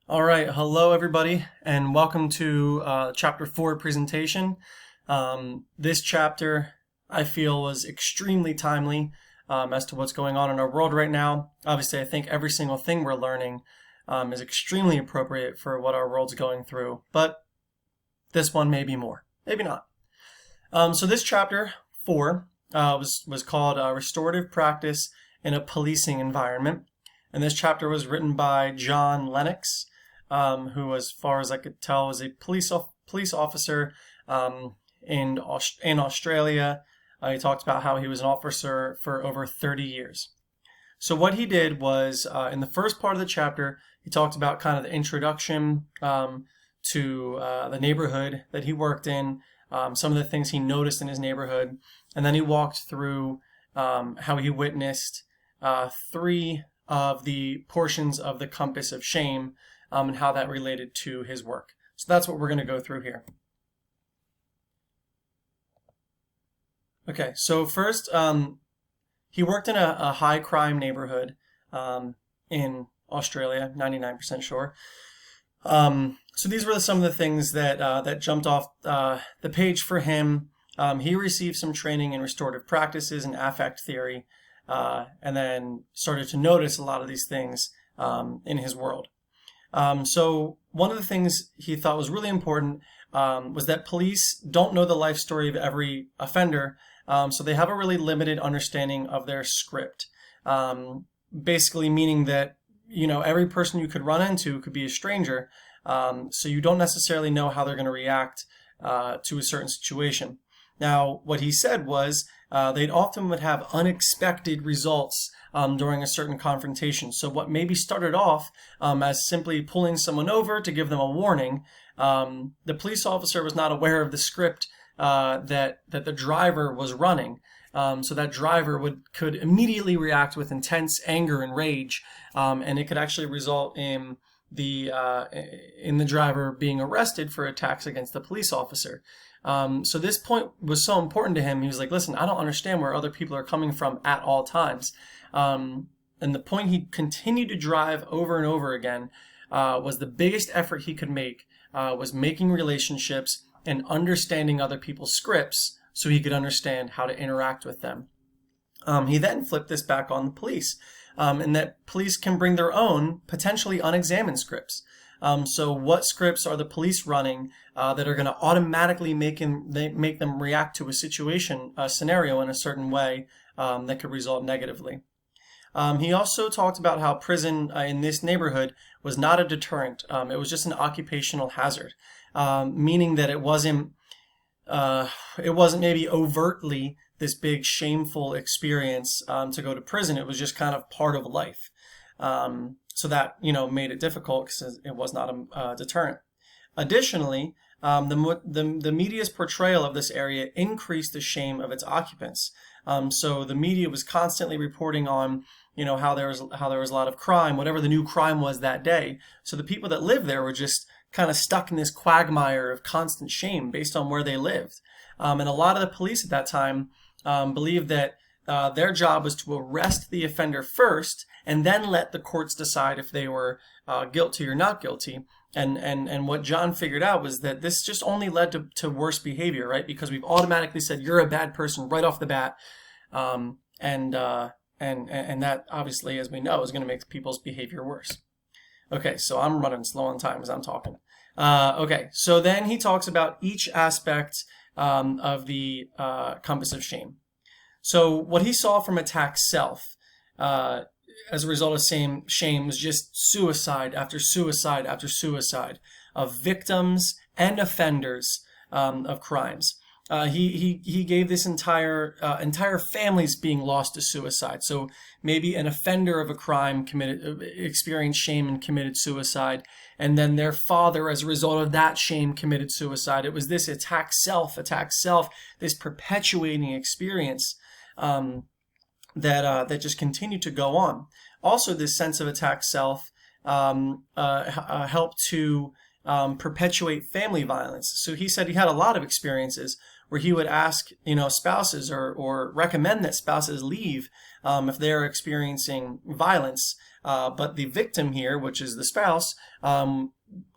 All right, hello everybody, and welcome to Chapter 4 presentation. This chapter, I feel, was extremely timely as to what's going on in our world right now. Obviously, I think every single thing we're learning is extremely appropriate for what our world's going through, but this one may be more, maybe not. So this chapter 4 was called Restorative Practice in a Policing Environment, and this chapter was written by John Lennox, who, as far as I could tell, was a police officer in Australia. He talked about how he was an officer for over 30 years. So what he did was, in the first part of the chapter, he talked about kind of the introduction to the neighborhood that he worked in, some of the things he noticed in his neighborhood, and then he walked through how he witnessed three of the portions of the compass of shame, and how that related to his work. So that's what we're going to go through here. Okay, so first, he worked in a high crime neighborhood in Australia, 99% sure. So these were some of the things that jumped off the page for him. He received some training in restorative practices and affect theory, and then started to notice a lot of these things in his world. So one of the things he thought was really important was that police don't know the life story of every offender, so they have a really limited understanding of their script. Basically meaning that, every person you could run into could be a stranger, so you don't necessarily know how they're going to react to a certain situation. Now, what he said was they'd often would have unexpected results during a certain confrontation. So what maybe started off as simply pulling someone over to give them a warning, the police officer was not aware of the script that the driver was running. So that driver could immediately react with intense anger and rage, and it could actually result in the driver being arrested for attacks against the police officer. So this point was so important to him. He was like, listen, I don't understand where other people are coming from at all times. And the point he continued to drive over and over again was the biggest effort he could make was making relationships and understanding other people's scripts so he could understand how to interact with them. He then flipped this back on the police, and that police can bring their own potentially unexamined scripts. So what scripts are the police running that are going to automatically make them react to a scenario in a certain way that could result negatively? He also talked about how prison in this neighborhood was not a deterrent. It was just an occupational hazard, meaning that it wasn't maybe overtly this big shameful experience to go to prison. It was just kind of part of life. So that, made it difficult because it was not a deterrent. Additionally, the media's portrayal of this area increased the shame of its occupants. So the media was constantly reporting on, how there was a lot of crime, whatever the new crime was that day. So the people that lived there were just kind of stuck in this quagmire of constant shame based on where they lived. And a lot of the police at that time believed that their job was to arrest the offender first and then let the courts decide if they were guilty or not guilty. And what John figured out was that this just only led to worse behavior, right? Because we've automatically said you're a bad person right off the bat, and that obviously, as we know, is going to make people's behavior worse. Okay, so I'm running slow on time as I'm talking. Okay, so then he talks about each aspect of the compass of shame. So what he saw from attack self as a result of shame was just suicide after suicide after suicide of victims and offenders of crimes. He gave this entire families being lost to suicide. So maybe an offender of a crime experienced shame and committed suicide, and then their father, as a result of that shame, committed suicide. It was this attack self, this perpetuating experience that just continued to go on. Also, this sense of attack self helped to perpetuate family violence. So he said he had a lot of experiences where he would ask, spouses or recommend that spouses leave if they're experiencing violence. But the victim here, which is the spouse,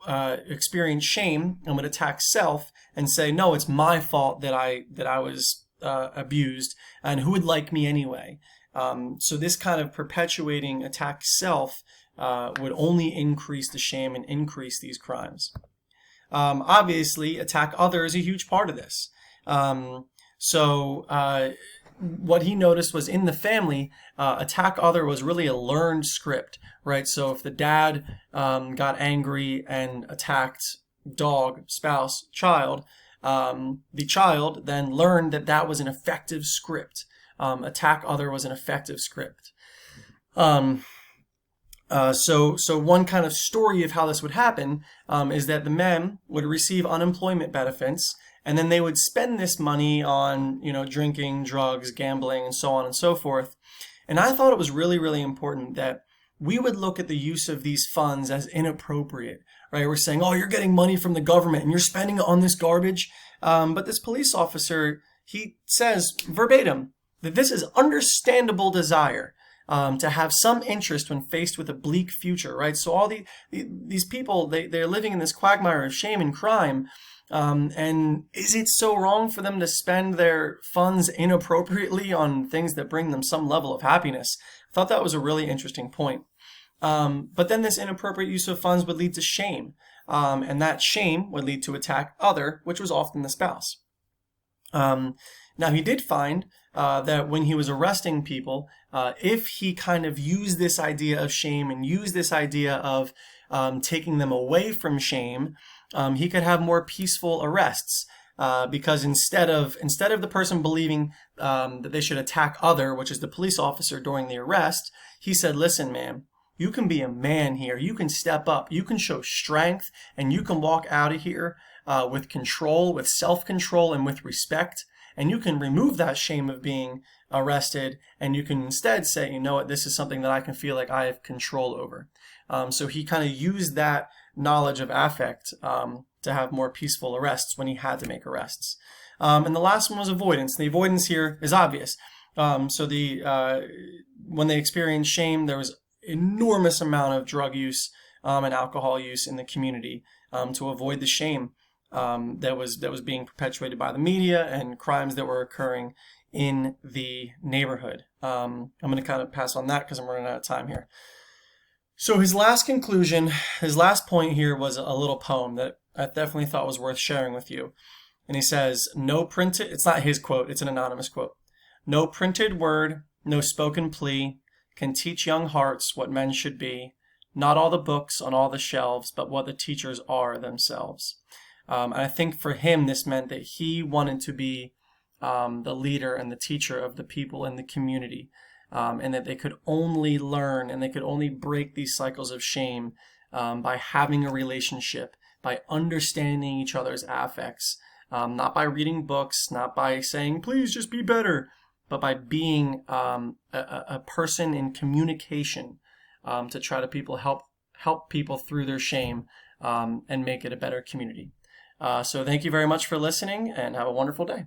experienced shame and would attack self and say, "No, it's my fault that I was abused, and who would like me anyway?" So this kind of perpetuating attack self would only increase the shame and increase these crimes. Obviously, attack other is a huge part of this. What he noticed was in the family, attack other was really a learned script, right? So if the dad got angry and attacked dog, spouse, child, the child then learned that that was an effective script. Attack other was an effective script. So one kind of story of how this would happen is that the men would receive unemployment benefits, and then they would spend this money on, drinking, drugs, gambling, and so on and so forth. And I thought it was really, really important that we would look at the use of these funds as inappropriate, right? We're saying, oh, you're getting money from the government and you're spending it on this garbage. But this police officer, he says verbatim that this is understandable desire. To have some interest when faced with a bleak future, right? So all these people, they're living in this quagmire of shame and crime. And is it so wrong for them to spend their funds inappropriately on things that bring them some level of happiness? I thought that was a really interesting point. But then this inappropriate use of funds would lead to shame. And that shame would lead to attack other, which was often the spouse. Now, he did find that when he was arresting people, if he kind of used this idea of shame and used this idea of taking them away from shame, he could have more peaceful arrests. Because instead of the person believing that they should attack other, which is the police officer during the arrest, he said, "Listen, man, you can be a man here. You can step up. You can show strength, and you can walk out of here with control, with self-control, and with respect. And you can remove that shame of being arrested, and you can instead say, you know what, this is something that I can feel like I have control over." So he kind of used that knowledge of affect to have more peaceful arrests when he had to make arrests. And the last one was avoidance. The avoidance here is obvious. When they experienced shame, there was enormous amount of drug use and alcohol use in the community to avoid the shame that was being perpetuated by the media and crimes that were occurring in the neighborhood. I'm going to kind of pass on that because I'm running out of time here. So his last conclusion, his last point here was a little poem that I definitely thought was worth sharing with you. And he says, it's not his quote, it's an anonymous quote. "No printed word, no spoken plea can teach young hearts what men should be. Not all the books on all the shelves, but what the teachers are themselves." And I think for him, this meant that he wanted to be the leader and the teacher of the people in the community, and that they could only learn and they could only break these cycles of shame by having a relationship, by understanding each other's affects, not by reading books, not by saying, "Please just be better," but by being a person in communication to try to help people through their shame and make it a better community. So thank you very much for listening, and have a wonderful day.